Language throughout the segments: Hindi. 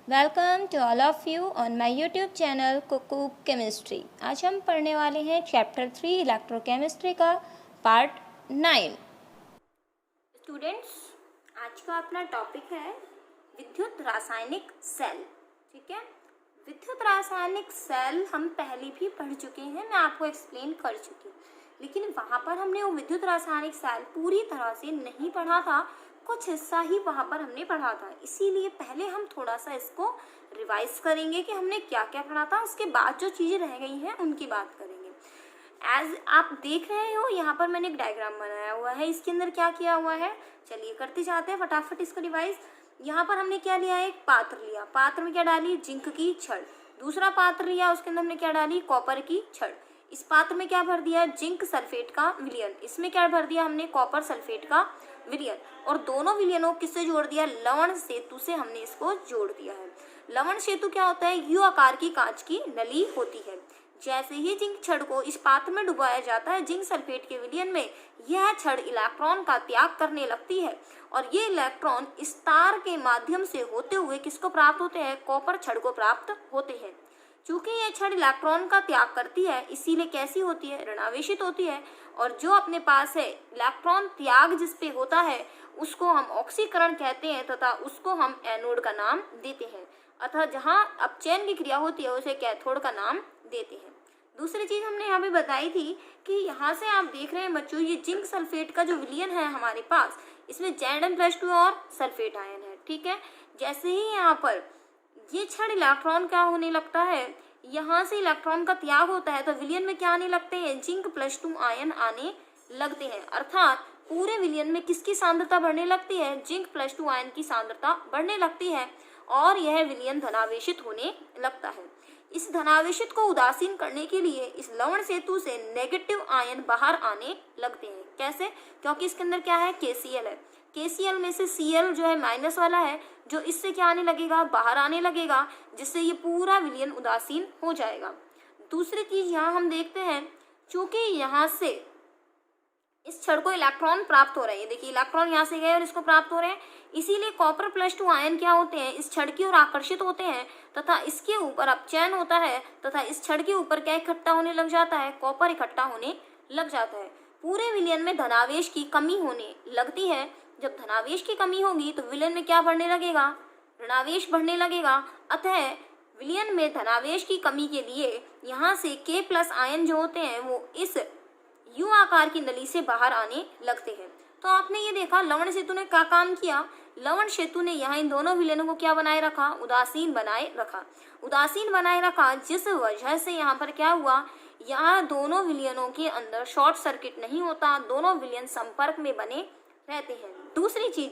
Welcome to all of you on my YouTube channel Kuku chemistry. आज हम पढ़ने वाले हैं चैप्टर 3 इलेक्ट्रोकेमिस्ट्री का पार्ट 9। स्टूडेंट्स, आज का अपना टॉपिक है विद्युत रासायनिक सेल। ठीक है, विद्युत रासायनिक सेल हम पहले भी पढ़ चुके हैं, मैं आपको एक्सप्लेन कर चुकी हूँ, लेकिन वहाँ पर हमने वो विद्युत रासायनिक सेल पूरी तरह से नहीं पढ़ा था, कुछ हिस्सा ही वहाँ पर हमने पढ़ा था। इसीलिए पहले हम थोड़ा सा इसको रिवाइज करेंगे कि हमने क्या क्या पढ़ा था, उसके बाद जो चीज़ें रह गई हैं उनकी बात करेंगे। एज आप देख रहे हो यहाँ पर मैंने एक डायग्राम बनाया हुआ है, इसके अंदर क्या किया हुआ है, चलिए करते जाते हैं फटाफट इसको रिवाइज। यहाँ पर हमने क्या लिया है, एक पात्र लिया, पात्र में क्या डाली, जिंक की छड़। दूसरा पात्र लिया, उसके अंदर हमने क्या डाली, कॉपर की छड़। इस पात्र में क्या भर दिया, जिंक सल्फेट का विलयन। इसमें क्या भर दिया हमने, कॉपर सल्फेट का विलयन। और दोनों विलयनों को किससे जोड़ दिया, लवण सेतु से हमने इसको जोड़ दिया है। लवण सेतु क्या होता है, यू आकार की कांच की नली होती है। जैसे ही जिंक छड़ को इस पात्र में डुबाया जाता है जिंक सल्फेट के विलयन में, यह छड़ इलेक्ट्रॉन का त्याग करने लगती है और ये इलेक्ट्रॉन इस तार के माध्यम से होते हुए किसको प्राप्त होते हैं, कॉपर छड़ को प्राप्त होते हैं। चूंकि यह छड़ इलेक्ट्रॉन का त्याग करती है, इसीलिए कैसी होती है, ऋणावेशित होती है। और जो अपने पास है इलेक्ट्रॉन त्याग जिस पे होता है उसको हम ऑक्सीकरण कहते हैं तथा उसको हम एनोड का नाम देते हैं, अतः जहाँ अपचयन की क्रिया होती है उसे कैथोड का नाम देते हैं। दूसरी चीज हमने यहाँ पे बताई थी कि यहाँ से आप देख रहे हैं बच्चों, ये जिंक सल्फेट का जो विलयन है हमारे पास, इसमें Zn+2 और सल्फेट आयन है। ठीक है, जैसे ही यहाँ पर ये छड़ इलेक्ट्रॉन क्या होने लगता है, यहाँ से इलेक्ट्रॉन का त्याग होता है तो विलयन में क्या आने लगते हैं, Zn+2 आयन आने लगते हैं। अर्थात पूरे विलयन में किसकी सांद्रता बढ़ने लगती है, Zn+2 आयन की सांद्रता बढ़ने लगती है और यह विलयन धनावेशित होने लगता है। इस धनावेशित को उदासीन करने के लिए इस लवण सेतु से नेगेटिव आयन बाहर आने लगते हैं। कैसे, क्योंकि इसके अंदर क्या है, KCl है। KCl में से Cl जो है माइनस वाला है, जो इससे क्या आने लगेगा, बाहर आने लगेगा, जिससे ये पूरा विलयन उदासीन हो जाएगा। दूसरी चीज यहाँ हम देखते हैं, चूंकि यहाँ से इस छड़ को इलेक्ट्रॉन प्राप्त हो रहे हैं, देखिए इलेक्ट्रॉन यहाँ से गए और इसको प्राप्त हो रहे हैं, इसीलिए Cr+2 आयन क्या होते हैं, इस छड़ की ओर आकर्षित होते हैं तथा इसके ऊपर अपचयन होता है तथा इस छड़ के ऊपर क्या इकट्ठा होने लग जाता है, कॉपर इकट्ठा होने लग जाता है। पूरे विलयन में धनावेश की कमी होने लगती है। जब धनावेश की कमी होगी तो विलयन में क्या बढ़ने लगेगा, ऋणावेश बढ़ने लगेगा। अतः विलयन में धनावेश की कमी के लिए यहाँ से K+ आयन जो होते हैं वो इस यू आकार की नली से बाहर आने लगते हैं। तो आपने ये देखा लवण सेतु ने क्या काम किया, लवण सेतु ने यहाँ इन दोनों विलयनों को क्या बनाए रखा, उदासीन बनाए रखा। उदासीन बनाए रखा जिस वजह से यहाँ पर क्या हुआ, यहाँ दोनों विलयनों के अंदर शॉर्ट सर्किट नहीं होता, दोनों विलयन संपर्क में बने रहते हैं। दूसरी चीज,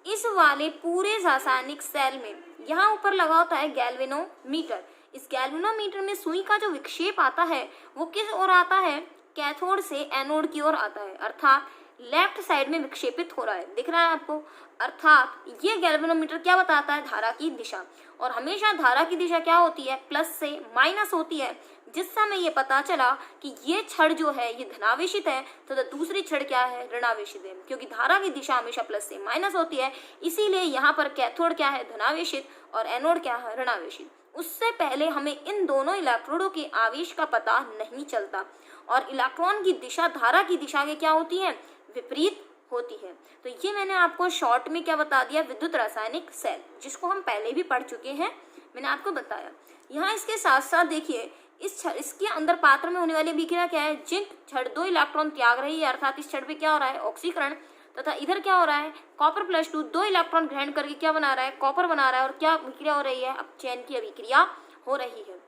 इस वाले पूरे रासायनिक सेल में यहाँ ऊपर लगा होता है गैल्वेनोमीटर। इस गैल्वेनोमीटर में सुई का जो विक्षेप आता है वो किस ओर आता है, कैथोड से एनोड की ओर आता है, अर्थात लेफ्ट साइड में विक्षेपित हो रहा है, दिख रहा है आपको। अर्थात ये गैल्वेनोमीटर क्या बताता है, धारा की दिशा। और हमेशा धारा की दिशा क्या होती है, प्लस से माइनस होती है। जिस समय ये पता चला कि ये छड़ जो है ये धनावेशित है तो दूसरी छड़ क्या है, ऋणावेशित है, क्योंकि धारा की दिशा हमेशा प्लस से माइनस होती है, इसीलिए यहाँ पर कैथोड क्या है, धनावेशित, और एनोड क्या है, ऋणावेशित। उससे पहले हमें इन दोनों इलेक्ट्रोडों के आवेश का पता नहीं चलता और इलेक्ट्रॉन की दिशा धारा की दिशा के क्या होती है, विपरीत होती है। तो ये मैंने आपको शॉर्ट में क्या बता दिया, विद्युत रासायनिक सेल, जिसको हम पहले भी पढ़ चुके हैं, मैंने आपको बताया। यहाँ इसके साथ साथ देखिए इसके अंदर पात्र में होने वाली अभिक्रिया क्या है, जिंक छड़ 2 इलेक्ट्रॉन त्याग रही है, अर्थात इस छड़ पे क्या हो रहा है, ऑक्सीकरण, तथा इधर क्या हो रहा है, Cr+2 2 इलेक्ट्रॉन ग्रहण करके क्या बना रहा है, कॉपर बना रहा है, और क्या अभिक्रिया हो रही है, अपचयन की अभिक्रिया हो रही है।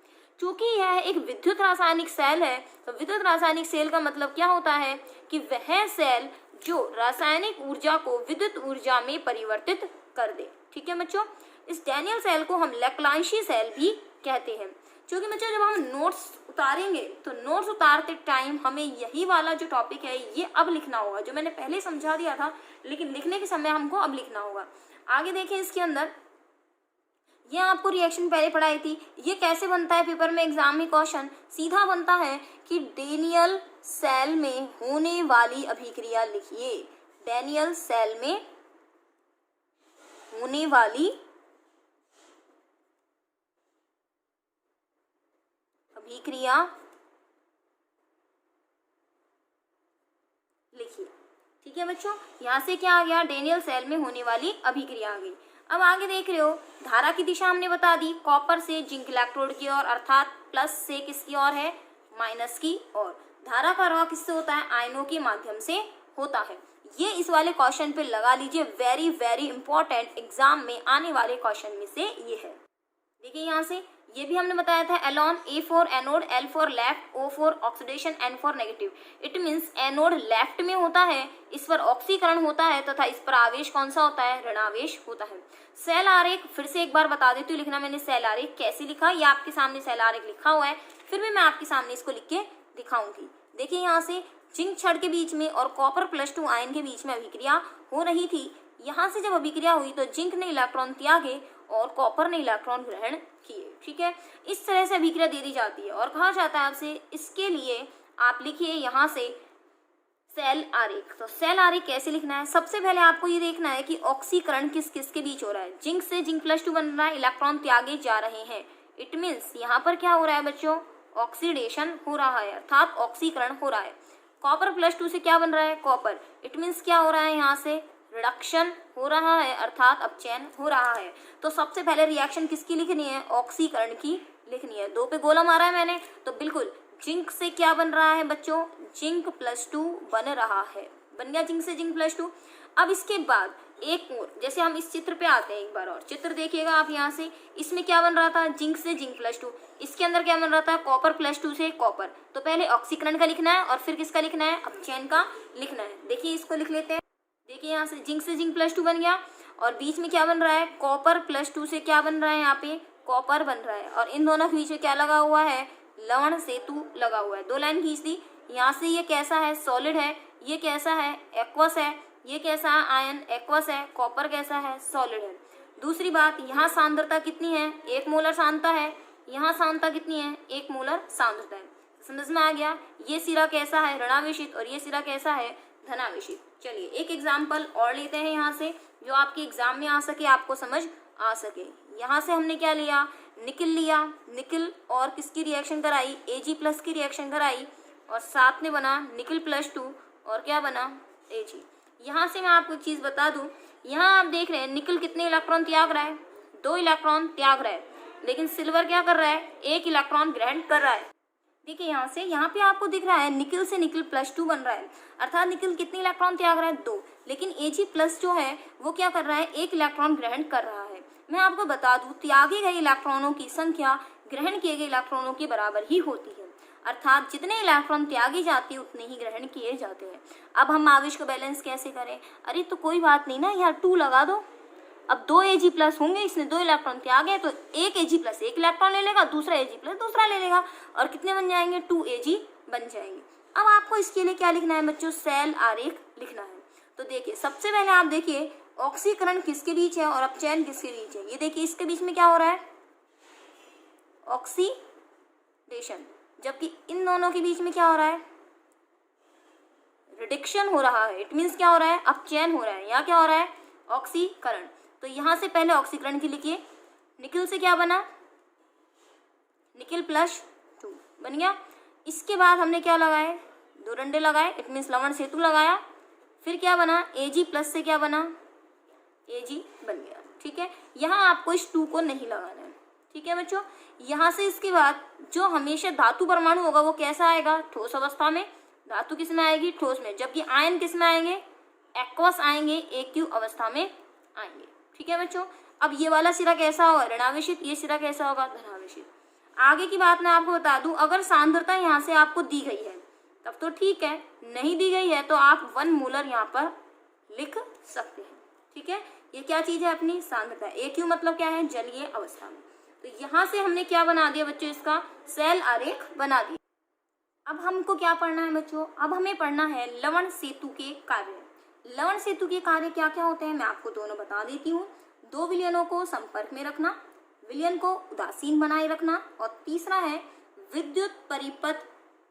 चूंकि यह एक विद्युत रासायनिक सेल है तो विद्युत रासायनिक सेल का मतलब क्या होता है कि वह सेल जो रासायनिक ऊर्जा को विद्युत ऊर्जा में परिवर्तित कर दे। ठीक है बच्चों, इस डैनियल सेल को हम लैप्लांशी सेल भी कहते हैं। क्योंकि बच्चों जब हम नोट्स उतारेंगे तो नोट्स उतारते टाइम हमें यही वाला जो टॉपिक है ये अब लिखना होगा, जो मैंने पहले समझा दिया था, लेकिन लिखने के समय हमको अब लिखना होगा। आगे देखें, इसके अंदर ये आपको रिएक्शन पहले पढ़ाई थी, ये कैसे बनता है पेपर में एग्जाम में क्वेश्चन सीधा बनता है कि डैनियल सेल में होने वाली अभिक्रिया लिखिए। डैनियल सेल में होने वाली अभिक्रिया लिखिए। ठीक है बच्चों, यहाँ से क्या आ गया, डेनियल सेल में होने वाली अभिक्रिया आ गई। अब आगे देख रहे हो, धारा की दिशा हमने बता दी, कॉपर से जिंक इलेक्ट्रोड की ओर, अर्थात प्लस से किसकी ओर है, माइनस की ओर। धारा का प्रवाह किससे होता है, आयनों के माध्यम से होता है। ये इस वाले क्वेश्चन पे लगा लीजिए, वेरी वेरी इंपॉर्टेंट, एग्जाम में आने वाले क्वेश्चन में से ये है। देखिए यहाँ से ये भी हमने बताया था, ALON, A for anode, L for left, O for oxidation, N for negative. It means anode left में होता है, इस पर ऑक्सीकरण होता है तथा इस पर आवेश कौन सा होता है, ऋणावेश होता है। सेल आरेख फिर से एक बार बता देती हूँ, लिखना मैंने सेल आरेख कैसे लिखा, ये आपके सामने सेल आरेख लिखा हुआ है, फिर भी मैं आपके सामने इसको लिख के दिखाऊंगी। देखिए यहाँ से जिंक छड़ के बीच में और कॉपर +2 आयन के बीच में अभिक्रिया हो रही थी। यहाँ से जब अभिक्रिया हुई तो जिंक ने इलेक्ट्रॉन त्यागे और कॉपर ने इलेक्ट्रॉन ग्रहण किए। ठीक है, इस तरह से अभिक्रिया दे दी जाती है और कहा जाता है आपसे, इसके लिए आप लिखिए यहाँ से सेल आरेख। तो सेल आरेख कैसे लिखना है, सबसे पहले आपको ये देखना है कि ऑक्सीकरण किस किस के बीच हो रहा है। जिंक से जिंक +2 बन रहा है, इलेक्ट्रॉन त्यागे जा रहे हैं। इट मीन्स यहाँ पर क्या हो रहा है बच्चों, ऑक्सीडेशन हो रहा है, अर्थात ऑक्सीकरण हो रहा है। कॉपर +2 से क्या बन रहा है, कॉपर। इट मीन्स क्या हो रहा है, यहाँ से रिडक्शन हो रहा है, अर्थात अपचयन हो रहा है। तो सबसे पहले रिएक्शन किसकी लिखनी है, ऑक्सीकरण की लिखनी है। 2 पे गोला मारा है मैंने, तो बिल्कुल जिंक से क्या बन रहा है बच्चों, जिंक +2 बन रहा है, बन गया जिंक से जिंक +2। अब इसके बाद एक और, जैसे हम इस चित्र पे आते हैं, एक बार और चित्र देखिएगा आप यहाँ से, इसमें क्या बन रहा था, जिंक से जिंक +2, इसके अंदर क्या बन रहा था, कॉपर +2 से कॉपर। तो पहले ऑक्सीकरण का लिखना है और फिर किसका लिखना है, अपचयन का लिखना है। देखिए इसको लिख लेते हैं। देखिए यहाँ से जिंक +2 बन गया और बीच में क्या बन रहा है, कॉपर +2 से क्या बन रहा है, यहाँ पे कॉपर बन रहा है और इन दोनों के बीच में क्या लगा हुआ है, लवण सेतु लगा हुआ है। 2 लाइन खींच दी। यहाँ से ये कैसा है, सॉलिड है, ये कैसा है, एक्वस है, ये कैसा है, आयन एक्वस है, कॉपर कैसा है, सॉलिड है। दूसरी बात, यहाँ सांद्रता कितनी है, 1 मोलर सांद्रता है, यहाँ सांद्रता कितनी है, 1 मोलर सांद्रता है। समझ में आ गया, ये सिरा कैसा है, ऋणावेशित और ये सिरा कैसा है, धनावेशित। चलिए एक एग्जाम्पल और लेते हैं यहाँ से, जो आपके एग्जाम में आ सके, आपको समझ आ सके। यहाँ से हमने क्या लिया, निकिल लिया, निकिल और किसकी रिएक्शन कराई, Ag+ की रिएक्शन कराई और साथ में बना निकिल +2 और क्या बना, Ag। यहाँ से मैं आपको एक चीज़ बता दूँ, यहाँ आप देख रहे हैं निकिल कितने इलेक्ट्रॉन त्याग रहा है, 2 इलेक्ट्रॉन त्याग रहा है, लेकिन सिल्वर क्या कर रहा है, 1 इलेक्ट्रॉन ग्रहण कर रहा है। देखिए यहाँ से, यहाँ पे आपको दिख रहा है निकिल से निकिल +2 बन रहा है, अर्थात निकिल कितने इलेक्ट्रॉन त्याग रहा है, 2, लेकिन Ag+ जो है वो क्या कर रहा है, 1 इलेक्ट्रॉन ग्रहण कर रहा है। मैं आपको बता दूं, त्यागे गए इलेक्ट्रॉनों की संख्या ग्रहण किए गए इलेक्ट्रॉनों के बराबर ही होती है, अर्थात जितने इलेक्ट्रॉन त्यागे जाते हैं उतने ही ग्रहण किए जाते हैं। अब हम आवेश को बैलेंस कैसे करें, अरे तो कोई बात नहीं ना यार, 2 लगा दो। अब 2 Ag+ होंगे, इसने 2 इलेक्ट्रॉन त्यागे तो 1 Ag+ 1 इलेक्ट्रॉन ले लेगा, दूसरा Ag+ दूसरा ले लेगा और कितने बन जाएंगे, 2 Ag बन जाएंगे। अब आपको इसके लिए क्या लिखना है बच्चों, सेल आरेख लिखना है। तो देखिए सबसे पहले आप देखिए ऑक्सीकरण किसके बीच है और अपचयन किसके बीच है। ये देखिए इसके बीच में क्या हो रहा है, ऑक्सीडेशन, जबकि इन दोनों के बीच में क्या हो रहा है, रिडक्शन हो रहा है। इट मीन्स क्या हो रहा है, अपचयन हो रहा है। यहाँ क्या हो रहा है, ऑक्सीकरण। तो यहाँ से पहले ऑक्सीकरण की लिखिए, निकिल से क्या बना, निकिल +2 बन गया। इसके बाद हमने क्या लगाए, 2 डंडे लगाए, इट मीन्स लवण सेतु लगाया। फिर क्या बना, Ag+ से क्या बना, Ag बन गया। ठीक है, यहाँ आपको इस 2 को नहीं लगाना है। ठीक है बच्चों, यहाँ से इसके बाद जो हमेशा धातु परमाणु होगा वो कैसा आएगा, ठोस अवस्था में। धातु किस में आएगी, ठोस में, जबकि आयन किस में आएंगे, एक्वस आएंगे, एक्यू अवस्था में आएंगे। ठीक है बच्चों, अब ये वाला सिरा कैसा होगा, ऋणावेशित, ये सिरा कैसा होगा, धनावेशित। आगे की बात मैं आपको बता दूं, अगर सांद्रता यहाँ से आपको दी गई है तब तो ठीक है, नहीं दी गई है तो आप 1 मोलर यहाँ पर लिख सकते हैं। ठीक है, ये क्या चीज है, अपनी सांद्रता। एक्यू मतलब क्या है, जलीय अवस्था में। तो यहाँ से हमने क्या बना दिया बच्चों, इसका सेल आरेख बना दिया। अब हमको क्या पढ़ना है बच्चों, अब हमें पढ़ना है लवण सेतु के कार्य। लवण सेतु के कार्य क्या क्या होते हैं मैं आपको दोनों बता देती हूँ। 2 विलयनों को संपर्क में रखना, विलयन को उदासीन बनाए रखना, और तीसरा है विद्युत परिपथ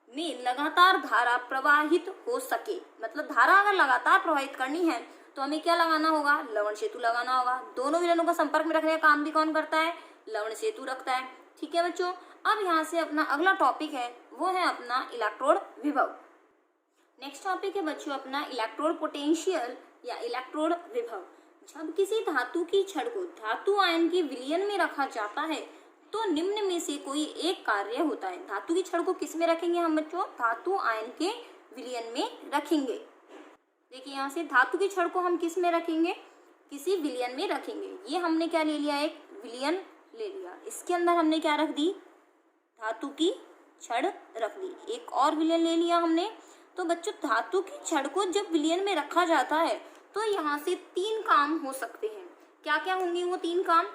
में लगातार धारा प्रवाहित हो सके। मतलब धारा अगर लगातार प्रवाहित करनी है तो हमें क्या लगाना होगा, लवण सेतु लगाना होगा। दोनों विलयनों को संपर्क में रखने का काम भी कौन करता है, लवण सेतु रखता है। ठीक है बच्चों, अब यहाँ से अपना अगला टॉपिक है वो है अपना इलेक्ट्रोड विभव। नेक्स्ट टॉपिक है बच्चों अपना इलेक्ट्रोड पोटेंशियल या इलेक्ट्रोड विभव। जब किसी धातु की छड़ को धातु आयन के विलयन में रखा जाता है तो निम्न में से कोई एक कार्य होता है। धातु की छड़ को किस में रखेंगे हम बच्चों? धातु आयन के विलयन में रखेंगे। देखिए यहाँ से धातु की छड़ को हम किस में रखेंगे? किसी विलयन में रखेंगे। ये हमने क्या ले लिया? एक विलयन ले लिया। इसके अंदर हमने क्या रख दी? धातु की छड़ रख दी। एक और विलयन ले लिया हमने। तो बच्चों धातु की छड़ को जब विलयन में रखा जाता है तो यहाँ से 3 काम हो सकते हैं। क्या क्या होंगे वो 3 काम?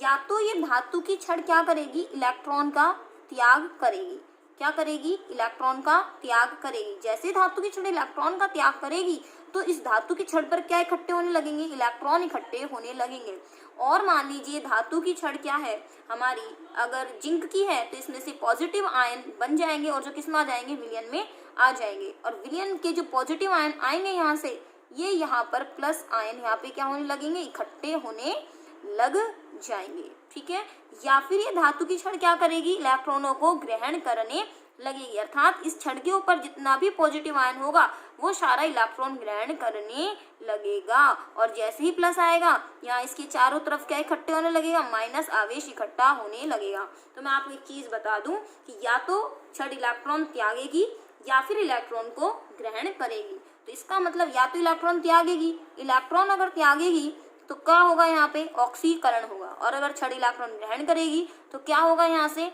या तो ये धातु की छड़ क्या करेगी? इलेक्ट्रॉन का त्याग करेगी। क्या करेगी? इलेक्ट्रॉन का त्याग करेगी। जैसे धातु की छड़ इलेक्ट्रॉन का त्याग करेगी तो इस धातु की छड़ पर क्या इकट्ठे होने लगेंगे? इलेक्ट्रॉन इकट्ठे होने लगेंगे। और मान लीजिए धातु की छड़ क्या है हमारी, अगर जिंक की है तो इसमें से पॉजिटिव आयन बन जाएंगे और जो किस में आ जाएंगे? विलयन में आ जाएंगे। और विलयन के जो पॉजिटिव आयन आएंगे यहाँ से, ये यहाँ पर प्लस आयन यहाँ पे क्या होने लगेंगे? इकट्ठे होने लग जाएंगे। ठीक है। या फिर ये धातु की छड़ क्या करेगी? इलेक्ट्रॉनों को ग्रहण करने लगेगी। अर्थात इस छड़ के ऊपर जितना भी पॉजिटिव आयन होगा वो सारा इलेक्ट्रॉन ग्रहण करने लगेगा। और जैसे ही प्लस आएगा यहाँ इसके चारों तरफ क्या इकट्ठे होने लगेगा? माइनस आवेश इकट्ठा होने लगेगा। तो मैं आपको एक चीज बता दूं कि या तो छड़ इलेक्ट्रॉन त्यागेगी या फिर इलेक्ट्रॉन को ग्रहण करेगी। तो इसका मतलब या तो इलेक्ट्रॉन त्यागेगी, इलेक्ट्रॉन अगर त्यागेगी तो क्या होगा? यहाँ पे ऑक्सीकरण होगा। और अगर छड़ इलेक्ट्रॉन ग्रहण करेगी तो क्या होगा? यहाँ से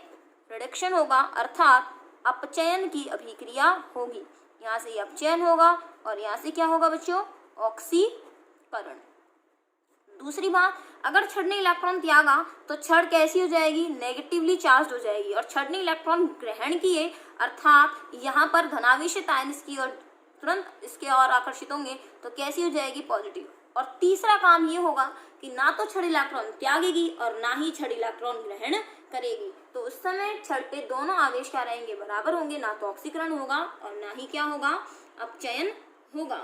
रिडक्शन होगा, अर्थात अपचयन की अभिक्रिया होगी। यहाँ से अपचयन होगा और यहाँ से क्या होगा बच्चों? ऑक्सीकरण। दूसरी बात, अगर छड़ ने इलेक्ट्रॉन त्यागा तो छड़ कैसी हो जाएगी? नेगेटिवली चार्ज हो जाएगी। और छड़ ने इलेक्ट्रॉन ग्रहण किए अर्थात यहाँ पर धनावेशित आयन इसकी और तुरंत इसके और आकर्षित होंगे तो कैसी हो जाएगी? पॉजिटिव। और तीसरा काम ये होगा कि ना तो छड़ इलेक्ट्रॉन त्यागेगी और ना ही छड़ इलेक्ट्रॉन ग्रहण करेगी। तो उस समय छड़ पे दोनों आवेश क्या रहेंगे? बराबर होंगे। ना तो ऑक्सीकरण होगा और ना ही क्या होगा? अपचयन होगा।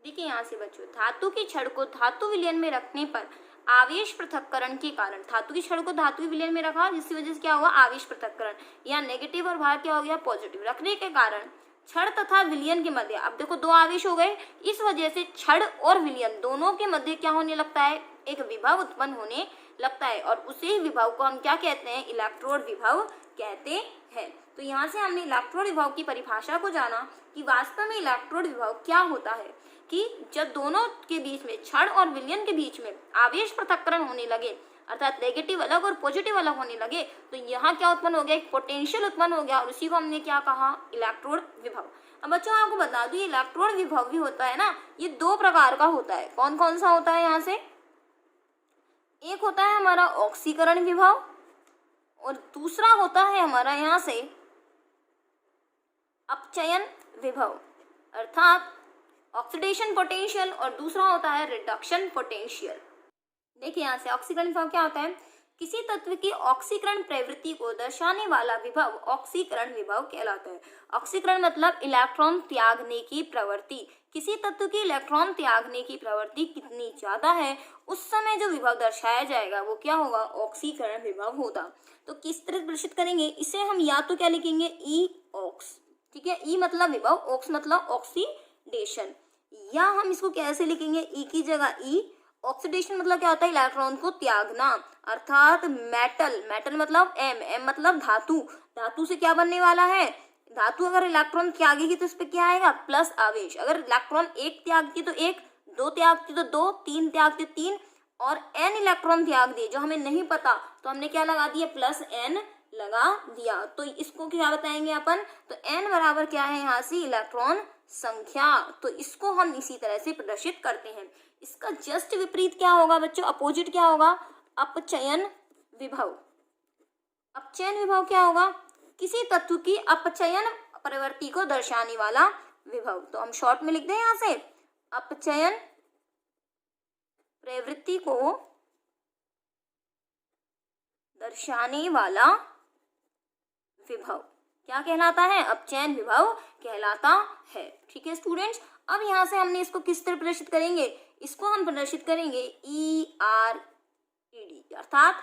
देखिए यहाँ से बच्चों, धातु की छड़ को धातु विलयन में रखने पर आवेश पृथक्करण के कारण, धातु की छड़ को धातु विलयन में रखा जिसकी वजह से क्या हुआ? आवेश पृथक्करण, या नेगेटिव और बाहर क्या हो गया? पॉजिटिव रखने के कारण छड़ तथा विलयन के मध्य, अब देखो 2 आवेश हो गए, इस वजह से छड़ और विलयन दोनों के मध्य क्या होने लगता है? एक विभव उत्पन्न होने लगता है। और उसी विभव को हम क्या कहते हैं? इलेक्ट्रोड विभव कहते हैं। तो यहाँ से हमने इलेक्ट्रोड विभव की परिभाषा को जाना कि वास्तव में इलेक्ट्रोड विभव क्या होता है। कि जब दोनों के बीच में, छड़ और विलयन के बीच में आवेश पृथक्करण होने लगे, अर्थात नेगेटिव अलग और पॉजिटिव अलग होने लगे, तो यहाँ क्या उत्पन्न हो गया? एक पोटेंशियल उत्पन्न हो गया और उसी को हमने क्या कहा? इलेक्ट्रोड विभव। अब बच्चों आपको बता दूं, ये इलेक्ट्रोड विभव भी होता है ना, ये 2 प्रकार का होता है। कौन कौन सा होता है? यहाँ से एक होता है हमारा ऑक्सीकरण विभव और दूसरा होता है हमारा यहाँ से अपचयन विभव, अर्थात ऑक्सीडेशन पोटेंशियल, और दूसरा होता है रिडक्शन पोटेंशियल। देखिए यहाँ से ऑक्सीकरण विभव क्या होता है? किसी तत्व की ऑक्सीकरण प्रवृत्ति को दर्शाने वाला विभव ऑक्सीकरण विभव कहलाता है। ऑक्सीकरण मतलब इलेक्ट्रॉन त्यागने की प्रवृत्ति। किसी तत्व की इलेक्ट्रॉन त्यागने की प्रवृत्ति कितनी ज्यादा है उस समय जो विभव दर्शाया जाएगा वो क्या होगा? ऑक्सीकरण विभव होगा। तो किस तरह प्रदर्शित करेंगे इसे? हम या तो क्या लिखेंगे? ई ऑक्स। ठीक है, ई मतलब विभव, ऑक्स मतलब ऑक्सीडेशन। या हम इसको कैसे लिखेंगे? ई की जगह ई। ऑक्सीडेशन मतलब क्या होता है? इलेक्ट्रॉन को त्यागना, अर्थात मेटल। मेटल मतलब एम, एम मतलब धातु। धातु से क्या बनने वाला है? धातु अगर इलेक्ट्रॉन त्यागेगी तो इस पे क्या आएगा? प्लस आवेश। अगर इलेक्ट्रॉन 1 त्यागती तो 1, 2 त्यागती तो 2, 3 त्यागती 3 और n इलेक्ट्रॉन त्याग दिए जो हमें नहीं पता तो हमने क्या लगा दिया? प्लस n लगा दिया। तो इसको क्या बताएंगे अपन? तो n बराबर क्या है यहाँ से? इलेक्ट्रॉन संख्या। तो इसको हम इसी तरह से प्रदर्शित करते हैं। इसका जस्ट विपरीत क्या होगा बच्चों? अपोजिट क्या होगा? अपचयन विभव। अपचयन विभव क्या होगा? किसी तत्व की अपचयन प्रवृत्ति को दर्शाने वाला विभव। तो हम शॉर्ट में लिख दें यहाँ से, अपचयन प्रवृत्ति को दर्शाने वाला विभव क्या कहलाता है? अपचयन विभव कहलाता है। ठीक है स्टूडेंट्स, अब यहाँ से हमने इसको किस तरह प्रदर्शित करेंगे? इसको हम प्रदर्शित करेंगे ERED, अर्थात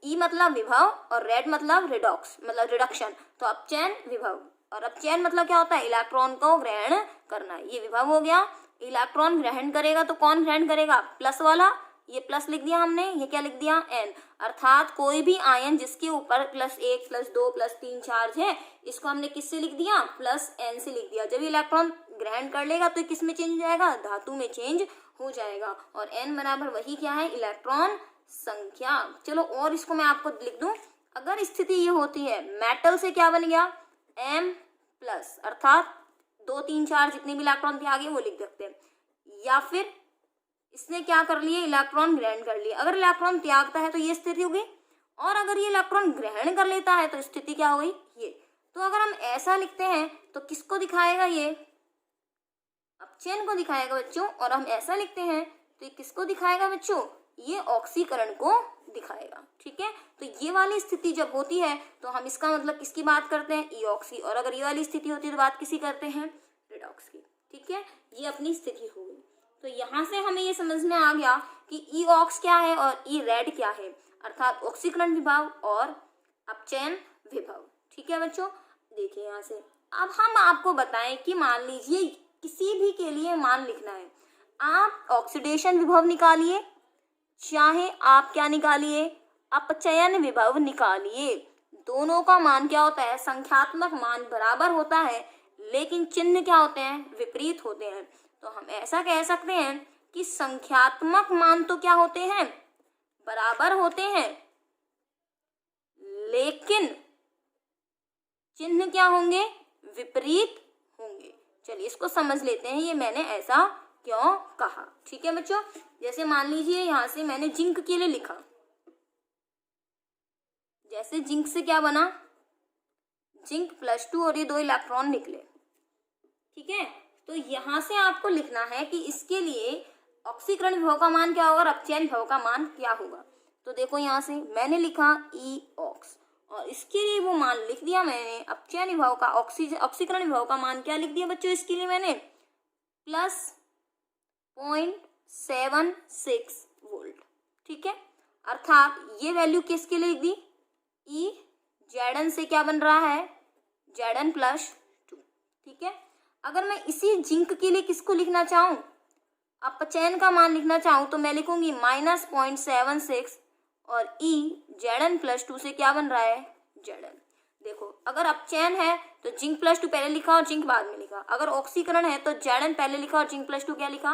ई मतलब विभव और रेड मतलब रिडॉक्स मतलब रिडक्शन, तो अपचयन विभव, और अपचयन मतलब क्या होता है, इलेक्ट्रॉन को ग्रहण करना। ये विभव हो गया। इलेक्ट्रॉन ग्रहण करेगा तो कौन ग्रहण करेगा, प्लस वाला, ये प्लस लिख दिया हमने, ये क्या लिख दिया, एन, अर्थात कोई भी आयन जिसके ऊपर +1 +2 +3 चार्ज है, इसको हमने किससे लिख दिया, +n से लिख दिया। जब इलेक्ट्रॉन ग्रहण कर लेगा तो किस में चेंज हो जाएगा, धातु में चेंज हो जाएगा, और n बराबर वही क्या है, इलेक्ट्रॉन संख्या। चलो और इसको मैं आपको लिख दूं, अगर स्थिति ये होती है, मेटल से क्या बन गया, M+, अर्थात 2 3 4 जितने भी इलेक्ट्रॉन थे आगे वो लिख सकते हैं, या फिर इसने क्या कर लिए, इलेक्ट्रॉन ग्रहण कर लिए। अगर इलेक्ट्रॉन त्यागता है तो ये स्थिति हो गई, और अगर ये इलेक्ट्रॉन ग्रहण कर लेता है तो स्थिति क्या हो गई, ये। तो अगर हम ऐसा लिखते हैं तो किसको दिखाएगा, ये अपचयन को दिखाएगा बच्चों, और हम ऐसा लिखते हैं तो ये किसको दिखाएगा बच्चों, ये ऑक्सीकरण को दिखाएगा। ठीक है, तो ये वाली स्थिति जब होती है तो हम इसका मतलब किसकी बात करते हैं, ई ऑक्सी, और अगर ये वाली स्थिति होती है तो बात किसी करते हैं, रिडॉक्स की। ठीक है, ये अपनी स्थिति हो गई। तो यहाँ से हमें ये समझ में आ गया कि ई ऑक्स क्या है और ई रेड क्या है, अर्थात ऑक्सीकरण विभव और अपचयन विभव। ठीक है बच्चों, देखिए यहाँ से अब हम आपको बताएं कि मान लीजिए किसी भी के लिए मान लिखना है, आप ऑक्सीडेशन विभव निकालिए, चाहे आप क्या निकालिए, अपचयन विभव निकालिए, दोनों का मान क्या होता है, संख्यात्मक मान बराबर होता है, लेकिन चिन्ह क्या होते हैं, विपरीत होते हैं। तो हम ऐसा कह सकते हैं कि संख्यात्मक मान तो क्या होते हैं, बराबर होते हैं, लेकिन चिन्ह क्या होंगे, विपरीत होंगे। चलिए इसको समझ लेते हैं, ये मैंने ऐसा क्यों कहा। ठीक है बच्चों, जैसे मान लीजिए यहाँ से मैंने जिंक के लिए लिखा, जैसे जिंक से क्या बना, जिंक +2 और ये 2 इलेक्ट्रॉन निकले। ठीक है, तो यहाँ से आपको लिखना है कि इसके लिए ऑक्सीकरण विभव का मान क्या होगा और अपचयन विभव का मान क्या होगा। तो देखो यहाँ से मैंने लिखा ई ऑक्स, और इसके लिए वो मान लिख दिया मैंने, अपचयन विभव का ऑक्सीकरण विभव का मान क्या लिख दिया बच्चों, इसके लिए मैंने +0.76 वोल्ट। ठीक है, अर्थात ये वैल्यू किसके लिए लिख दी, ई Zn से क्या बन रहा है, Zn+2। ठीक है, अगर मैं इसी जिंक के लिए किसको लिखना चाहूँ, अपचयन का मान लिखना चाहूँ, तो मैं लिखूंगी -0.76 और ई Zn+2 से क्या बन रहा है, Zn। देखो अगर अपचयन है तो जिंक +2 पहले लिखा और जिंक बाद में लिखा, अगर ऑक्सीकरण है तो Zn पहले लिखा और जिंक +2 क्या लिखा,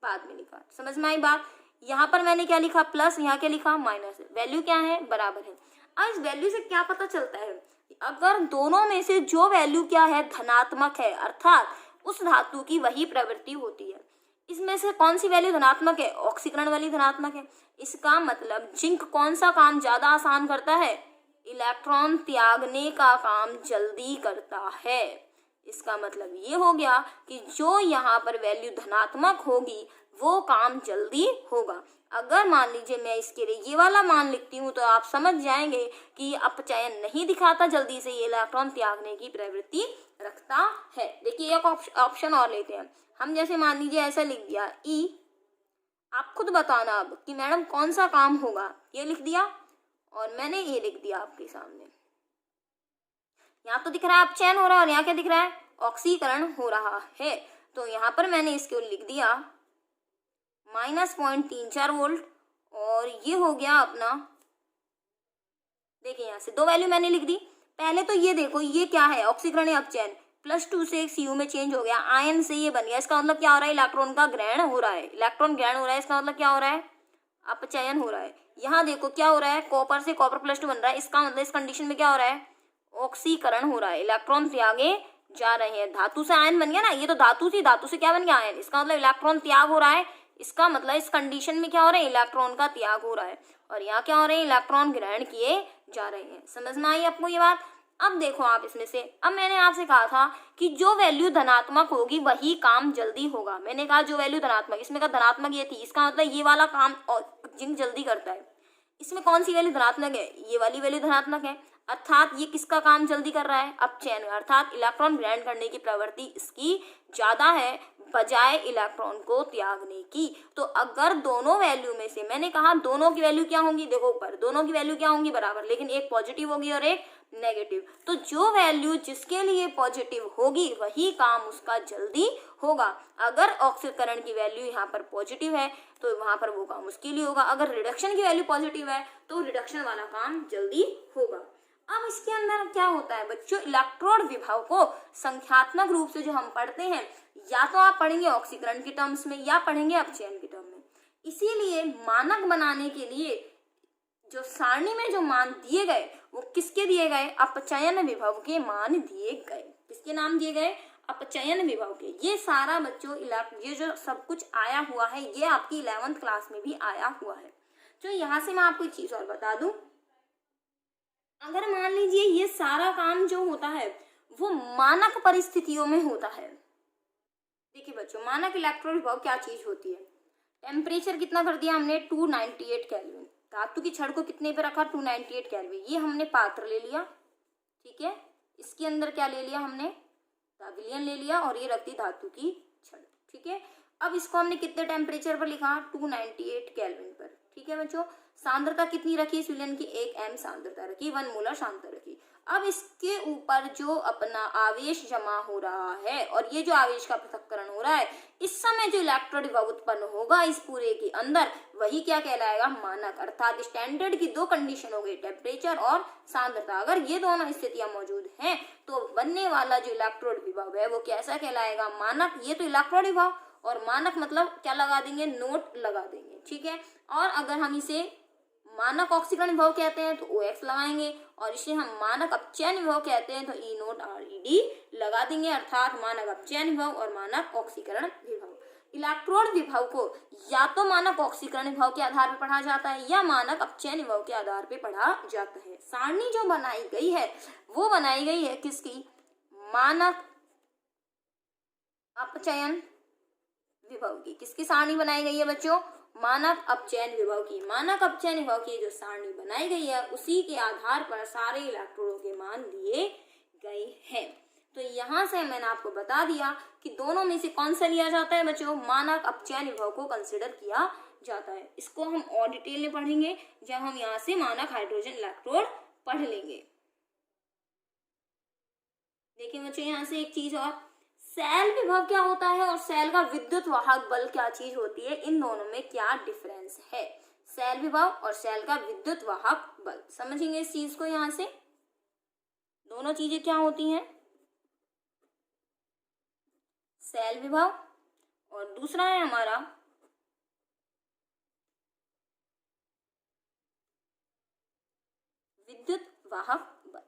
बाद में लिखा। समझ में आई बात, यहाँ पर मैंने क्या लिखा, प्लस, यहाँ क्या लिखा, माइनस, वैल्यू क्या है, बराबर है। अब इस वैल्यू से क्या पता चलता है, अगर दोनों में से जो वैल्यू क्या है, धनात्मक है, अर्थात उस धातु की वही प्रवृत्ति होती है। इसमें से कौन सी वैल्यू धनात्मक है, ऑक्सीकरण वाली धनात्मक है। इसका मतलब जिंक कौन सा काम ज्यादा आसान करता है, इलेक्ट्रॉन त्यागने का काम जल्दी करता है। इसका मतलब ये हो गया कि जो यहाँ पर वैल्यू धनात्मक होगी वो काम जल्दी होगा। अगर मान लीजिए मैं इसके लिए ये वाला मान लिखती हूँ तो आप समझ जाएंगे कि ये अपचयन नहीं दिखाता जल्दी से, ये इलेक्ट्रॉन त्यागने की प्रवृत्ति रखता है। देखिए एक ऑप्शन और लेते हैं हम, जैसे मान लीजिए ऐसा लिख दिया ई, आप खुद बताना अब कि मैडम कौन सा काम होगा, ये लिख दिया और मैंने ये लिख दिया आपके सामने। यहाँ तो दिख रहा है अपचयन हो रहा है और यहाँ क्या दिख रहा है, ऑक्सीकरण हो रहा है। तो यहाँ पर मैंने इसको लिख दिया -0.34 वोल्ट, और ये हो गया अपना, देखिए यहाँ से 2 वैल्यू मैंने लिख दी। पहले तो ये देखो ये क्या है, ऑक्सीकरण या अपचयन, +2 से Cu में चेंज हो गया, आयन से ये बन गया। इसका मतलब क्या हो रहा है, इलेक्ट्रॉन का ग्रहण हो रहा है, इलेक्ट्रॉन ग्रहण हो रहा है, इसका मतलब क्या हो रहा है, अपचयन हो रहा है। यहाँ देखो क्या हो रहा है, कॉपर से कॉपर +2 बन रहा है, इसका मतलब इस कंडीशन में क्या हो रहा है, ऑक्सीकरण हो रहा है, इलेक्ट्रॉन त्यागे जा रहे हैं। धातु से आयन बन गया ना, ये तो धातु थी, धातु से क्या बन गया, आयन, इसका मतलब इलेक्ट्रॉन त्याग हो रहा है। इसका मतलब इस कंडीशन में क्या हो रहा है, इलेक्ट्रॉन का त्याग हो रहा है, और यहाँ क्या हो रहे हैं, इलेक्ट्रॉन ग्रहण किए जा रहे हैं। समझ में आई आपको ये बात। अब देखो आप इसमें से, अब मैंने आपसे कहा था कि जो वैल्यू धनात्मक होगी वही काम जल्दी होगा। मैंने कहा जो वैल्यू धनात्मक, इसमें का धनात्मक ये थी, इसका मतलब ये वाला काम जिंक जल्दी करता है। इसमें कौन सी वैल्यू धनात्मक है, ये वाली वैल्यू धनात्मक है। अर्थात ये किसका काम जल्दी कर रहा है, अपचयन, अर्थात इलेक्ट्रॉन ग्रहण करने की प्रवृत्ति इसकी ज्यादा है बजाय इलेक्ट्रॉन को त्यागने की। तो अगर दोनों वैल्यू में से, मैंने कहा दोनों की वैल्यू क्या होंगी, देखो ऊपर दोनों की वैल्यू क्या होंगी बराबर, लेकिन एक पॉजिटिव होगी और एक नेगेटिव, तो जो वैल्यू जिसके लिए पॉजिटिव होगी वही काम उसका जल्दी होगा। अगर ऑक्सीकरण की वैल्यू यहाँ पर पॉजिटिव है तो वहां पर वो काम उसके लिए होगा, अगर रिडक्शन की वैल्यू पॉजिटिव है तो रिडक्शन वाला काम जल्दी होगा। अब इसके अंदर क्या होता है बच्चों, इलेक्ट्रोड विभव को संख्यात्मक रूप से जो हम पढ़ते हैं, या तो आप पढ़ेंगे ऑक्सीकरण की टर्म्स में या पढ़ेंगे अपचयन की टर्म में। इसीलिए मानक बनाने के लिए जो सारणी में जो मान दिए गए वो किसके दिए गए, अपचयन विभव के मान दिए गए। किसके नाम दिए गए, अपचयन विभव के। ये सारा बच्चों ये जो सब कुछ आया हुआ है ये आपकी 11th क्लास में भी आया हुआ है। तो यहाँ से मैं आपको एक चीज और बता दूं, अगर मान लीजिए ये सारा काम जो होता है वो मानक परिस्थितियों में होता है। देखिए बच्चों, मानक इलेक्ट्रॉन विभव क्या चीज होती है, टेम्परेचर कितना कर दिया हमने 298 केल्विन, धातु की छड़ को कितने पे रखा 298 केल्विन, ये हमने पात्र ले लिया, ठीक है, इसके अंदर क्या ले लिया हमने, विलयन ले लिया और ये रख दी धातु की छड़, ठीक है। अब इसको हमने कितने टेम्परेचर पर लिखा 298 केल्विन पर, ठीक है बच्चों। सांद्रता कितनी रखी इस विलयन की, 1 m सांद्रता रखी, 1 मोलर सांद्रता रखी। अब इसके ऊपर जो अपना आवेश जमा हो रहा है और ये जो आवेश का पृथक्करण हो रहा है, इस समय जो इलेक्ट्रोड विभव उत्पन्न होगा इस पूरे के अंदर, वही क्या कहलाएगा, मानक। अर्थात स्टैंडर्ड की दो कंडीशन हो गई, टेम्परेचर और सांद्रता। अगर ये दोनों स्थितियां मौजूद हैं तो बनने वाला जो इलेक्ट्रोड विभव है वो कैसा कहलाएगा, मानक। ये तो इलेक्ट्रोड विभव, और मानक मतलब क्या लगा देंगे, नोट लगा देंगे, ठीक है। और अगर हम इसे मानक ऑक्सीकरण विभव कहते हैं तो OX लगाएंगे, और इसे हम मानक अपचयन विभव कहते हैं तो E नोट RED लगा देंगे, अर्थात मानक अपचयन विभव और मानक ऑक्सीकरण विभव। इलेक्ट्रोड विभव को या तो मानक ऑक्सीकरण विभव के आधार पर पढ़ा जाता है या मानक अपचयन विभव के आधार पर पढ़ा जाता है। सारणी जो बनाई गई है वो बनाई गई है किसकी, मानक अपचयन विभव की। किसकी सारणी बनाई गई है बच्चों, मानक अपचयन विभव की। मानक अपचयन विभव की जो सारणी बनाई गई है उसी के आधार पर सारे इलेक्ट्रोडों के मान दिए गए हैं। तो यहाँ से मैंने आपको बता दिया कि दोनों में से कौन सा लिया जाता है बच्चों, मानक अपचयन विभव को कंसिडर किया जाता है। इसको हम और डिटेल में पढ़ेंगे जब हम यहाँ से मानक हाइड्रोजन इलेक्ट्रोड पढ़ लेंगे। देखिए बच्चों, यहाँ से एक चीज और, सेल विभव क्या होता है और सेल का विद्युत वाहक बल क्या चीज होती है, इन दोनों में क्या डिफरेंस है। सेल विभव और सेल का विद्युत वाहक बल, समझेंगे इस चीज को। यहाँ से दोनों चीजें क्या होती हैं, सेल विभव और दूसरा है हमारा विद्युत वाहक बल।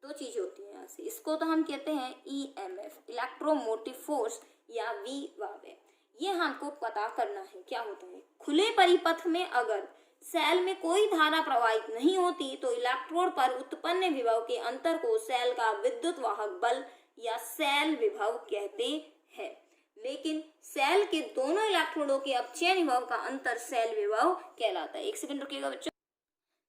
दो चीजें होती हैं यहाँ से। इसको तो हम कहते हैं EMF, इलेक्ट्रोमोटिव फोर्स, या V वावे। ये हमको पता करना है क्या होता है। खुले परिपथ में अगर सेल में कोई धारा प्रवाहित नहीं होती तो इलेक्ट्रोड पर उत्पन्न विभव के अंतर को सेल का विद्युत वाहक बल या सेल विभव कहते हैं। लेकिन सेल के दोनों इलेक्ट्रोडों के अपचयन विभव का अंतर सेल विभव कहलाता है। एक सेकंड रुकिएगा बच्चों।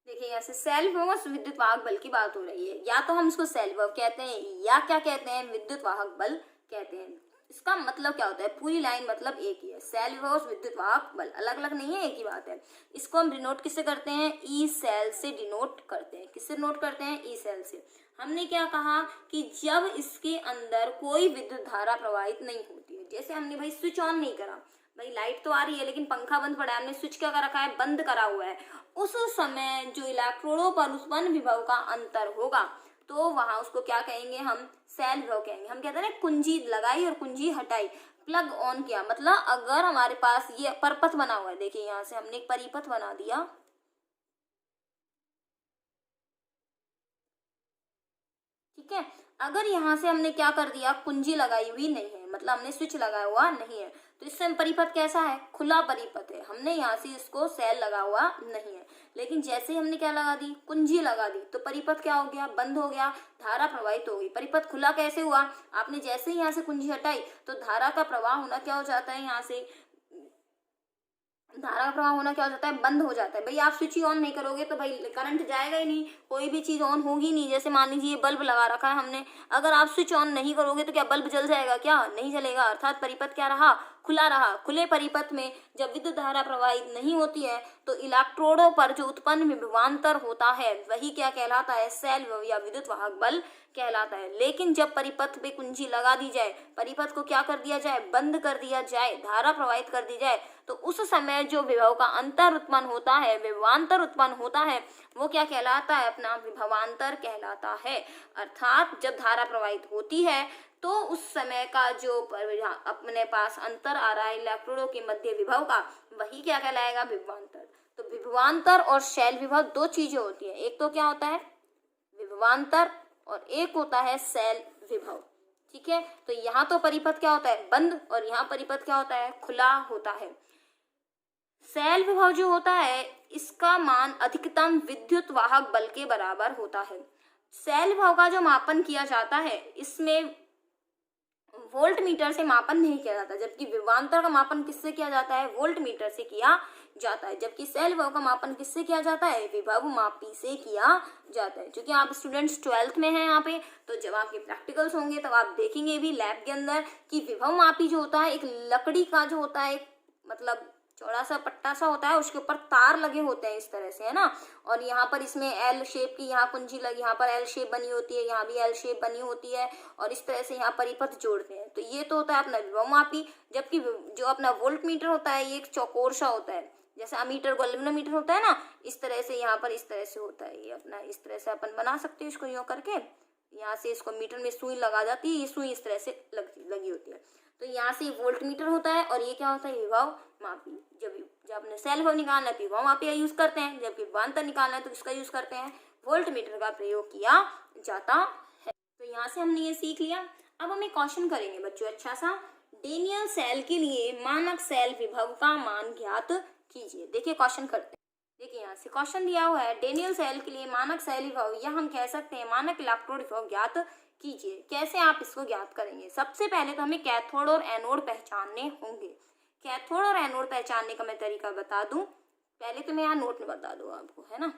देखिए यहाँ से सेल विभव और विद्युत वाहक बल की बात हो रही है, या तो हम इसको सेल विभव कहते हैं या क्या कहते हैं, विद्युत वाहक बल कहते हैं। इसका मतलब क्या होता है, पूरी लाइन मतलब एक ही है, सेल विभव और विद्युत वाहक बल अलग अलग नहीं है, एक ही बात है। इसको हम डिनोट किससे करते हैं, ई सेल से डिनोट करते हैं। किससे डिनोट करते हैं, ई सेल से। हमने क्या कहा कि जब इसके अंदर कोई विद्युत धारा प्रवाहित नहीं होती है, जैसे हमने भाई स्विच ऑन नहीं करा, भाई लाइट तो आ रही है लेकिन पंखा बंद पड़ा है, हमने स्विच क्या कर रखा है, बंद करा हुआ है, उस समय जो इलेक्ट्रोडों पर उत्पन्न विभव का अंतर होगा तो वहां उसको क्या कहेंगे, हम सेल विभव कहेंगे। हम कहते हैं ना, कुंजी लगाई और कुंजी हटाई, प्लग ऑन किया, मतलब अगर हमारे पास ये परिपथ बना हुआ है, देखिए यहाँ से हमने एक परिपथ बना दिया, ठीक है। अगर यहाँ से हमने क्या कर दिया, कुंजी लगाई हुई नहीं है, मतलब हमने स्विच लगाया हुआ नहीं है, तो इससे परिपथ कैसा है, खुला परिपथ है। हमने यहाँ से इसको सेल लगा हुआ नहीं है, लेकिन जैसे हमने क्या लगा दी, कुंजी लगा दी, तो परिपथ क्या हो गया, बंद हो गया, धारा प्रवाहित हो गई। परिपथ खुला कैसे हुआ, आपने जैसे ही यहाँ से कुंजी हटाई तो धारा का प्रवाह होना क्या हो जाता है, यहाँ से धारा का प्रवाह होना क्या हो जाता है, बंद हो जाता है। भाई आप स्विच ही ऑन नहीं करोगे तो भाई करंट जाएगा ही नहीं, कोई भी चीज ऑन होगी नहीं। जैसे मान लीजिए बल्ब लगा रखा है हमने, अगर आप स्विच ऑन नहीं करोगे तो क्या बल्ब जल जाएगा, क्या नहीं जलेगा। अर्थात परिपथ क्या रहा, खुला रहा। खुले परिपथ में जब विद्युत धारा प्रवाहित नहीं होती है तो इलेक्ट्रोडों पर जो उत्पन्न विभवांतर होता है वही क्या कहलाता है, सेल विभव या विद्युत वाहक बल कहलाता है। लेकिन जब परिपथ पे कुंजी लगा दी जाए, परिपथ को क्या कर दिया जाए, बंद कर दिया जाए, धारा प्रवाहित कर दी जाए, तो उस समय जो विभव का अंतर उत्पन्न होता है, विभवांतर उत्पन्न होता है, वो क्या कहलाता है, अपना विभवांतर कहलाता है। अर्थात जब धारा प्रवाहित होती है तो उस समय का जो अपने पास अंतर आ रहा है इलेक्ट्रोडों के मध्य विभव का, वही क्या कहलाएगा, विभवांतर। तो विभवांतर और शैल विभव दो चीजें होती है, एक तो क्या होता है विभवांतर और एक होता है शैल विभव। ठीक है, तो यहाँ तो परिपथ क्या होता है, बंद, और यहाँ परिपथ क्या होता है, खुला होता है। शैल विभव जो होता है इसका मान अधिकतम विद्युत वाहक बल के बराबर होता है। शैल विभव का जो मापन किया जाता है इसमें वोल्ट मीटर से मापन नहीं किया जाता, जबकि विभवांतर का मापन किससे किया जाता है, वोल्ट मीटर से किया जाता है। जबकि शैल विभव का मापन किससे किया जाता है, विभव मापी से किया जाता है। क्योंकि आप स्टूडेंट्स 12th में हैं यहाँ पे, तो जब आपके प्रैक्टिकल्स होंगे तब आप देखेंगे भी लैब के अंदर कि विभव मापी जो होता है एक लकड़ी का जो होता है, मतलब चौड़ा सा पट्टा सा होता है, उसके ऊपर तार लगे होते हैं इस तरह से, है ना। और यहाँ पर इसमें एल शेप की यहाँ कुंजी लगी, यहाँ पर एल शेप बनी होती है, यहाँ भी एल शेप बनी होती है, और इस तरह से यहाँ परिपथ जोड़ते हैं। तो ये तो होता है अपना विभव मापी। जबकि जो अपना वोल्ट मीटर होता है ये एक चौकोर सा होता है, जैसे अमीटर गैल्वेनोमीटर होता है ना, इस तरह से यहाँ पर इस तरह से होता है। ये अपना इस तरह से अपन बना सकते हैं इसको यूँ करके, यहाँ से इसको मीटर में सुई लगा जाती है, ये सुई इस तरह से लगी होती है। तो यहाँ से वोल्ट मीटर होता है और ये क्या होता है, विभव मापी। जब अपने शैल विभव निकालना है तो विभव मापी का यूज करते हैं, जबकि विभवांतर निकालना है तो किसका यूज करते हैं, वोल्ट मीटर का प्रयोग किया जाता है। तो यहाँ से हमने ये सीख लिया। अब हम एक क्वेश्चन करेंगे बच्चों अच्छा सा, डेनियल सेल के लिए मानक सेल विभव का मान ज्ञात कीजिए। देखिए क्वेश्चन करते हैं। देखिए यहाँ से क्वेश्चन दिया हुआ है, डेनियल सेल के लिए मानक सेल विभव या हम कह सकते हैं मानक इलेक्ट्रोड विभव ज्ञात कीजिए। कैसे आप इसको ज्ञात करेंगे, सबसे पहले तो हमें कैथोड और एनोड पहचानने होंगे। कैथोड और एनोड पहचानने का मैं तरीका बता दूं, पहले तो मैं यहाँ नोट में बता दूं आपको, है ना,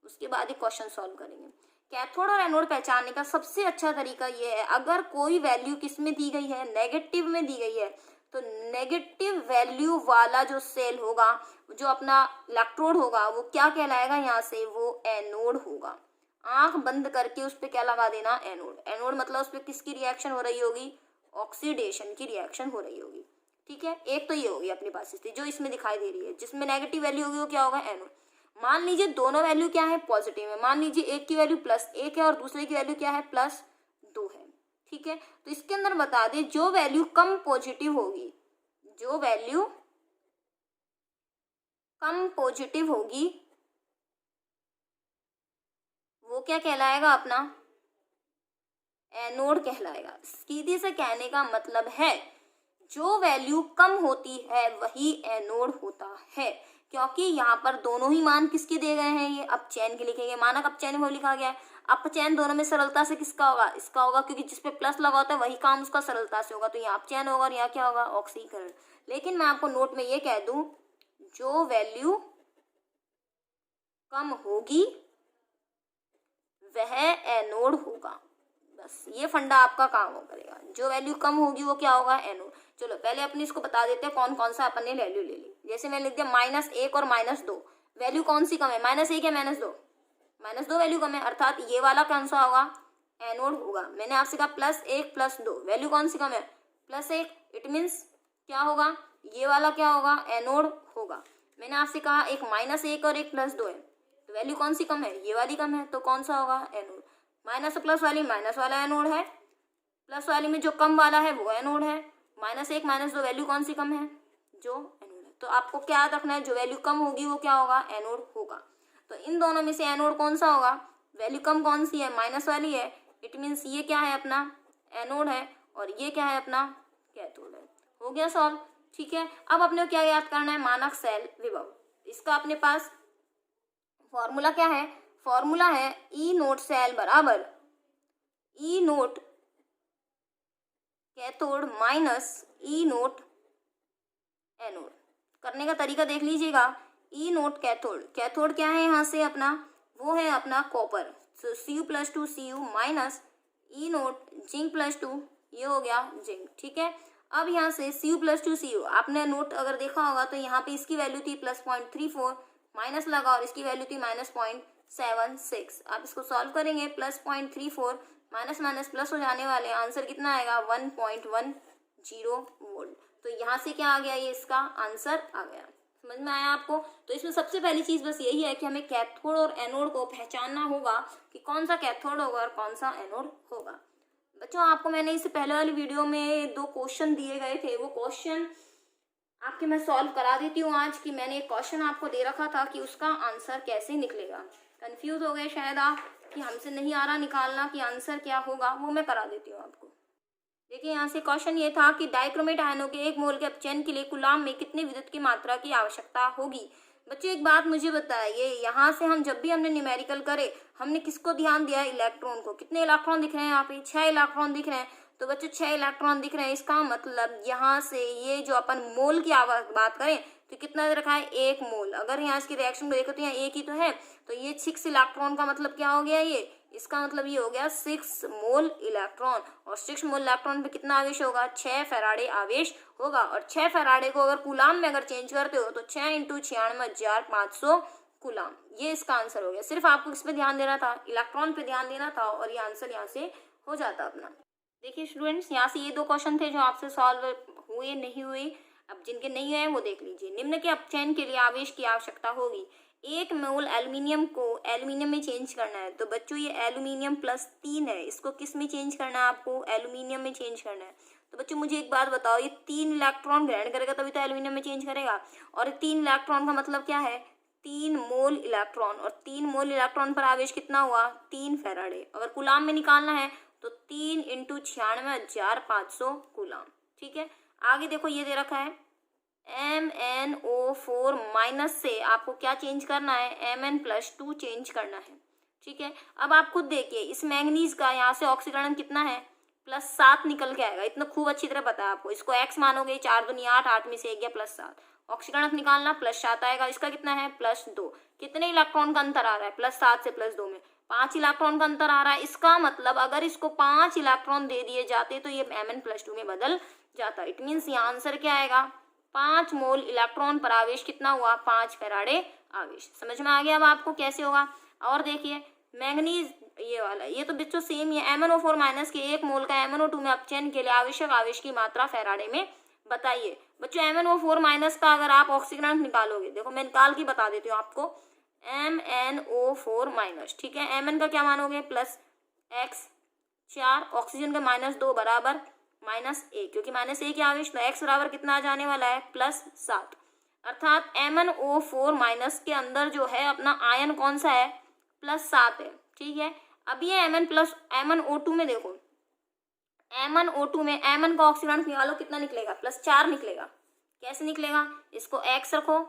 उसके बाद ही क्वेश्चन सॉल्व करेंगे। कैथोड और एनोड पहचानने का सबसे अच्छा तरीका ये है, अगर कोई वैल्यू किस में दी गई है, नेगेटिव में दी गई है, तो नेगेटिव वैल्यू वाला जो सेल होगा, जो अपना इलेक्ट्रोड होगा, वो क्या कहलाएगा, यहाँ से वो एनोड होगा। आंख बंद करके उस पर क्या लगा देना, एनोड। एनोड मतलब उस पर किसकी रिएक्शन हो रही होगी, ऑक्सीडेशन की रिएक्शन हो रही होगी। ठीक है, एक तो ये होगी अपने पास स्थिति जो इसमें दिखाई दे रही है, जिसमें नेगेटिव वैल्यू होगी वो क्या होगा, एनोड। मान लीजिए दोनों वैल्यू क्या है, पॉजिटिव है। मान लीजिए एक की वैल्यू +1 है और दूसरे की वैल्यू क्या है, +2 है। ठीक है, तो इसके अंदर बता दें जो वैल्यू कम पॉजिटिव होगी, जो वैल्यू कम पॉजिटिव होगी वो क्या कहलाएगा, अपना एनोड कहलाएगा। सीधे से कहने का मतलब है जो वैल्यू कम होती है वही एनोड होता है, क्योंकि यहाँ पर दोनों ही मान किसके दिए गए हैं, ये अपचयन के लिखे गए, मानक अपचयन विभव लिखा गया है। अपचयन दोनों में सरलता से किसका होगा, इसका होगा, क्योंकि जिसपे प्लस लगा होता है वही काम उसका सरलता से होगा, तो यहाँ अपचयन होगा और यहाँ क्या होगा, ऑक्सीकरण। लेकिन मैं आपको नोट में ये कह दूं, जो वैल्यू कम होगी वह एनोड होगा। बस ये फंडा आपका काम हो करेगा, जो वैल्यू कम होगी वो क्या होगा, एनोड। चलो पहले अपने इसको बता देते हैं कौन कौन सा अपन ने वैल्यू ले ली। जैसे मैं लिख दिया -1 और -2, वैल्यू कौन सी कम है, -1 या -2, -2 वैल्यू कम है, अर्थात ये वाला कौन सा होगा, एनोड होगा। मैंने आपसे कहा +1 +2, वैल्यू कौन सी कम है, +1, इट मीन्स क्या होगा, ये वाला क्या होगा, एनोड होगा। मैंने आपसे कहा एक -1 और एक +2 है, तो वैल्यू कौन सी कम है, ये वाली कम है, तो कौन सा होगा, एनोड। माइनस और प्लस वाली, माइनस वाला एनोड है, प्लस वाली में जो कम वाला है वो एनोड है। -1 -2 वैल्यू कौन सी कम है, जो एनोड है। तो आपको क्या याद रखना है, जो वैल्यू कम होगी वो क्या होगा, एनोड होगा। तो इन दोनों में से एनोड कौन सा होगा, वैल्यू कम कौन सी है, माइनस वाली है, इट मीन्स ये क्या है, अपना एनोड है, और ये क्या है, अपना कैथोड है। हो गया सॉल्व। ठीक है, अब अपने को क्या याद करना है, मानक सेल विभव। इसका अपने पास फॉर्मूला क्या है, फॉर्मूला है ई नोट सेल बराबर ई नोट कैथोड माइनस ई नोट एनोड। करने का तरीका देख लीजिएगा। ई नोट कैथोड, कैथोड क्या है यहाँ से अपना, वो है अपना कॉपर, सो Cu+2 Cu माइनस ई नोट जिंक +2, ये हो गया जिंक, ठीक है। अब यहाँ से Cu+2 Cu आपने नोट अगर देखा होगा तो यहाँ पे इसकी वैल्यू थी +0.34, माइनस लगा और इसकी वैल्यू थी -0.76। आप इसको सॉल्व करेंगे, +0.34 माइनस माइनस प्लस हो जाने वाले, आंसर कितना आएगा 1.10 वोल्ट। तो यहाँ से क्या आ गया, ये इसका आंसर आ गया। समझ में आया आपको? तो इसमें सबसे पहली चीज बस यही है कि हमें कैथोड और एनोड को पहचानना होगा कि कौन सा कैथोड होगा और कौन सा एनोड होगा। बच्चों आपको मैंने इससे पहले वाली वीडियो में 2 क्वेश्चन दिए गए थे, वो क्वेश्चन आपके मैं सॉल्व करा देती हूँ आज। कि मैंने एक क्वेश्चन आपको दे रखा था कि उसका आंसर कैसे निकलेगा। कंफ्यूज हो गए शायद आप कि हमसे नहीं आ रहा निकालना कि आंसर क्या होगा, वो मैं करा देती हूँ आपको। देखिए यहाँ से क्वेश्चन ये था कि डाइक्रोमेट आयनों के 1 मोल के अपचयन के लिए कूलाम में कितने विद्युत की मात्रा की आवश्यकता होगी। बच्चों एक बात मुझे बताइए, यहाँ से हम जब भी हमने न्यूमेरिकल करे हमने किसको ध्यान दिया है, इलेक्ट्रॉन को। कितने इलेक्ट्रॉन दिख रहे हैं यहाँ पे, 6 इलेक्ट्रॉन दिख रहे हैं। तो बच्चों 6 इलेक्ट्रॉन दिख रहे हैं, इसका मतलब यहाँ से ये जो अपन मोल की बात करें तो कितना दे रखा है, 1 मोल। अगर यहाँ इसकी रिएक्शन को देखो तो यहाँ 1 ही तो है, तो ये 6 इलेक्ट्रॉन का मतलब क्या हो गया, ये इसका मतलब ये हो गया 6 मोल इलेक्ट्रॉन। और 6 मोल इलेक्ट्रॉन पे कितना आवेश होगा, 6 फैराडे आवेश होगा। और 6 फैराडे को अगर कूलाम में अगर चेंज करते हो तो 6 × 96,500 कूलाम, ये इसका आंसर हो गया। सिर्फ आपको इस पे ध्यान देना था, इलेक्ट्रॉन पे ध्यान देना था और ये आंसर यहाँ से हो जाता अपना। देखिए स्टूडेंट्स यहाँ से ये 2 क्वेश्चन थे जो आपसे सॉल्व हुए नहीं हुए। अब जिनके नहीं हुए वो देख लीजिए। निम्न के अपचयन के लिए आवेश की आवश्यकता होगी। 1 मोल एल्यूमिनियम को एल्यूमिनियम में चेंज करना है। तो बच्चों ये एल्यूमिनियम +3 है, इसको किस में चेंज करना है, आपको एल्यूमिनियम में चेंज करना है। तो बच्चों मुझे एक बात बताओ, ये 3 इलेक्ट्रॉन ग्रहण करेगा तभी तो एल्यूमिनियम में चेंज करेगा। और 3 इलेक्ट्रॉन का मतलब क्या है, 3 मोल इलेक्ट्रॉन। और 3 मोल इलेक्ट्रॉन पर आवेश कितना हुआ, 3 फैराडे। अगर कूलाम में निकालना है तो 3 × 96,500 कूलाम, ठीक है। आगे देखो ये दे रखा है MnO4 माइनस से आपको क्या चेंज करना है, Mn+2 चेंज करना है, ठीक है। अब आप खुद देखिए इस मैंगनीज का यहाँ से ऑक्सीकरण कितना है, +7 निकल के आएगा। इतना खूब अच्छी तरह पता है आपको। इसको x मानोगे, 4 दूनी 8, 8 में से 1 गया +7, ऑक्सीकरण निकालना +7 आएगा। इसका कितना है, +2। कितने इलेक्ट्रॉन का अंतर आ रहा है, +7 से +2 में 5 इलेक्ट्रॉन का अंतर आ रहा है। इसका मतलब अगर इसको 5 इलेक्ट्रॉन दे दिए जाते तो ये Mn+2 में बदल जाता। इट मीन्स यहाँ आंसर क्या आएगा, 5 मोल इलेक्ट्रॉन पर आवेश कितना हुआ, 5 फैराडे आवेश। समझ में आ गया अब आपको कैसे होगा। और देखिए मैंगनीज ये वाला, ये तो बच्चों सेम ही है। MnO4 माइनस के 1 मोल का MnO2 में अपचयन के लिए आवश्यक आवेश की मात्रा फैराडे में बताइए। बच्चों MnO4 माइनस का अगर आप ऑक्सीकरण निकालोगे, देखो मैं निकाल के बता देती हूँ आपको, MnO4 माइनस, ठीक है। Mn का क्या मानोगे, +x 4, ऑक्सीजन का -2 बराबर -1, क्योंकि -1 की आवेश, तो x बराबर कितना आ जाने वाला है, +7। अर्थात MnO4 माइनस के अंदर जो है अपना आयन कौन सा है, +7 है, ठीक है। अब ये MnO2 में देखो, MnO2 में Mn का ऑक्सीकरण निकालो, कितना निकलेगा, +4 निकलेगा। कैसे निकलेगा, इसको x रखो,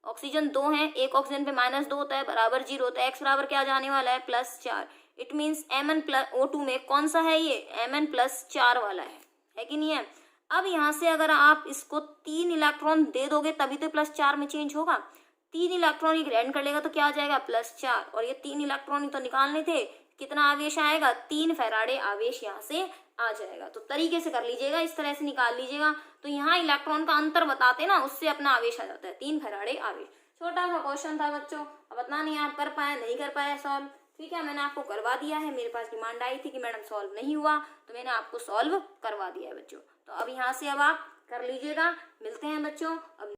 ऑक्सीजन 2 है, एक ऑक्सीजन पे -2 होता है, बराबर 0 होता है। x बराबर क्या जाने वाला है, +4। इट मीन्स MnO2 में कौन सा है, ये Mn+4 वाला है कि नहीं है। अब यहाँ से अगर आप इसको 3 इलेक्ट्रॉन दे दोगे तभी तो +4 में चेंज होगा। 3 इलेक्ट्रॉन ही ग्रहण कर लेगा तो क्या आ जाएगा, +4। और ये 3 इलेक्ट्रॉन ही तो निकालने थे, कितना आवेश आएगा, 3 फैराडे आवेश यहाँ से आ जाएगा। तो तरीके से कर लीजिएगा, इस तरह से निकाल लीजिएगा। तो यहाँ इलेक्ट्रॉन का अंतर बताते ना, उससे अपना आवेश आ जाता है, 3 फैराडे आवेश। छोटा सा क्वेश्चन था बच्चों, अब इतना नहीं आप कर पाए, नहीं कर पाए सॉल्व, ठीक है। मैंने आपको करवा दिया है, मेरे पास डिमांड आई थी कि मैडम सॉल्व नहीं हुआ तो मैंने आपको सॉल्व करवा दिया है बच्चों। तो अब यहाँ से अब आप कर लीजिएगा। मिलते हैं बच्चों अब